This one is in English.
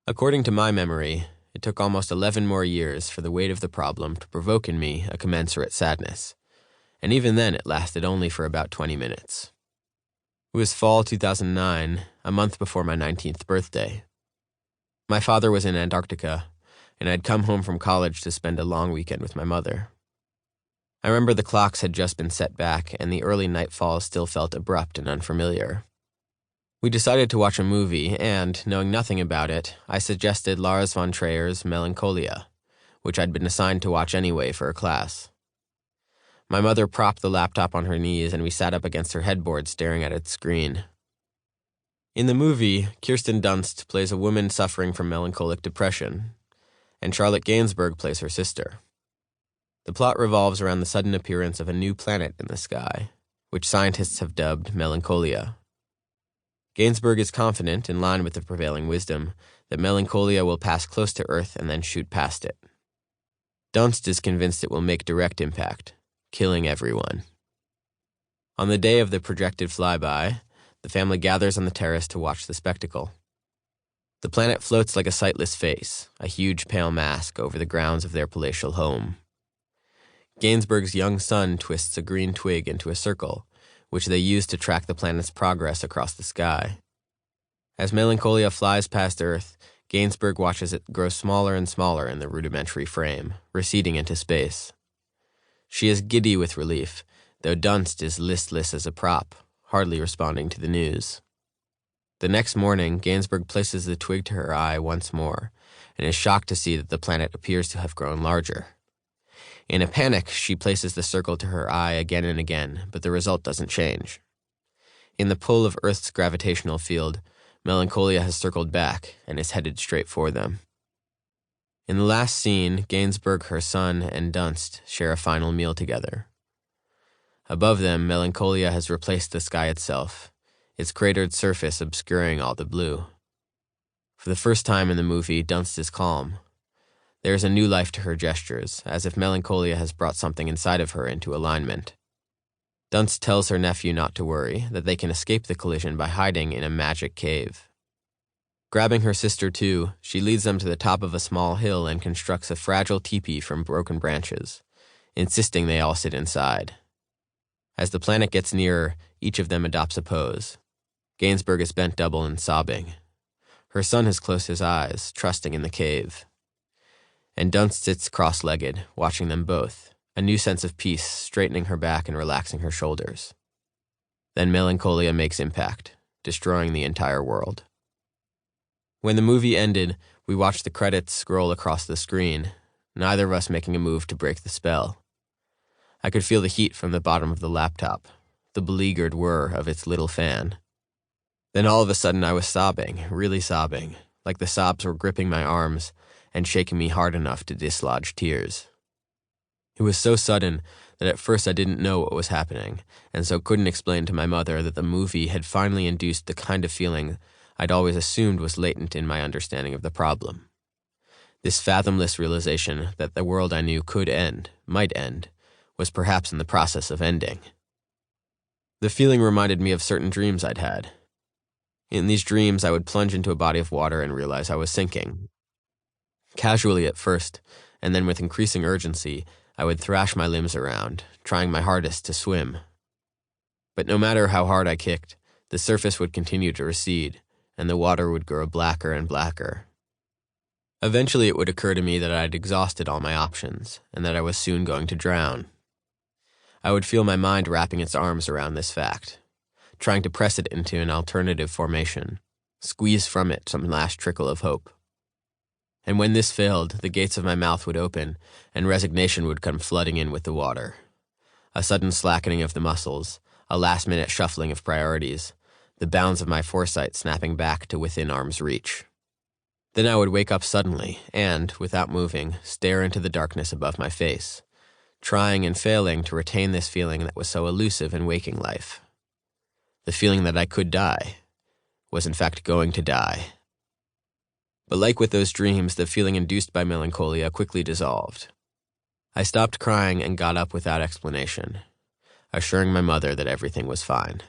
According to my memory, it took almost 11 more years for the weight of the problem to provoke in me a commensurate sadness, and even then it lasted only for about 20 minutes. It was fall 2009, a month before my 19th birthday. My father was in Antarctica, and I'd come home from college to spend a long weekend with my mother. I remember the clocks had just been set back, and the early nightfall still felt abrupt and unfamiliar. We decided to watch a movie, and, knowing nothing about it, I suggested Lars von Trier's Melancholia, which I'd been assigned to watch anyway for a class. My mother propped the laptop on her knees, and we sat up against her headboard staring at its screen. In the movie, Kirsten Dunst plays a woman suffering from melancholic depression, and Charlotte Gainsbourg plays her sister. The plot revolves around the sudden appearance of a new planet in the sky, which scientists have dubbed Melancholia. Gainsbourg is confident, in line with the prevailing wisdom, that Melancholia will pass close to Earth and then shoot past it. Dunst is convinced it will make direct impact, killing everyone. On the day of the projected flyby, the family gathers on the terrace to watch the spectacle. The planet floats like a sightless face, a huge pale mask over the grounds of their palatial home. Gainsbourg's young son twists a green twig into a circle, which they use to track the planet's progress across the sky. As Melancholia flies past Earth, Gainsbourg watches it grow smaller and smaller in the rudimentary frame, receding into space. She is giddy with relief, though Dunst is listless as a prop, hardly responding to the news. The next morning, Gainsbourg places the twig to her eye once more, and is shocked to see that the planet appears to have grown larger. In a panic, she places the circle to her eye again and again, but the result doesn't change. In the pull of Earth's gravitational field, Melancholia has circled back and is headed straight for them. In the last scene, Gainsbourg, her son, and Dunst share a final meal together. Above them, Melancholia has replaced the sky itself, its cratered surface obscuring all the blue. For the first time in the movie, Dunst is calm. There is a new life to her gestures, as if Melancholia has brought something inside of her into alignment. Dunst tells her nephew not to worry, that they can escape the collision by hiding in a magic cave. Grabbing her sister too, she leads them to the top of a small hill and constructs a fragile teepee from broken branches, insisting they all sit inside. As the planet gets nearer, each of them adopts a pose. Gainsbourg is bent double and sobbing. Her son has closed his eyes, trusting in the cave. And Dunst sits cross-legged, watching them both, a new sense of peace straightening her back and relaxing her shoulders. Then Melancholia makes impact, destroying the entire world. When the movie ended, we watched the credits scroll across the screen, neither of us making a move to break the spell. I could feel the heat from the bottom of the laptop, the beleaguered whir of its little fan. Then all of a sudden I was sobbing, really sobbing, like the sobs were gripping my arms and shaking me hard enough to dislodge tears. It was so sudden that at first I didn't know what was happening, and so couldn't explain to my mother that the movie had finally induced the kind of feeling I'd always assumed was latent in my understanding of the problem. This fathomless realization that the world I knew could end, might end, was perhaps in the process of ending. The feeling reminded me of certain dreams I'd had. In these dreams, I would plunge into a body of water and realize I was sinking. Casually at first, and then with increasing urgency, I would thrash my limbs around, trying my hardest to swim. But no matter how hard I kicked, the surface would continue to recede, and the water would grow blacker and blacker. Eventually it would occur to me that I'd exhausted all my options, and that I was soon going to drown. I would feel my mind wrapping its arms around this fact, trying to press it into an alternative formation, squeeze from it some last trickle of hope. And when this failed, the gates of my mouth would open, and resignation would come flooding in with the water. A sudden slackening of the muscles, a last-minute shuffling of priorities, the bounds of my foresight snapping back to within arm's reach. Then I would wake up suddenly and, without moving, stare into the darkness above my face, trying and failing to retain this feeling that was so elusive in waking life. The feeling that I could die, was in fact going to die. But like with those dreams, the feeling induced by Melancholia quickly dissolved. I stopped crying and got up without explanation, assuring my mother that everything was fine.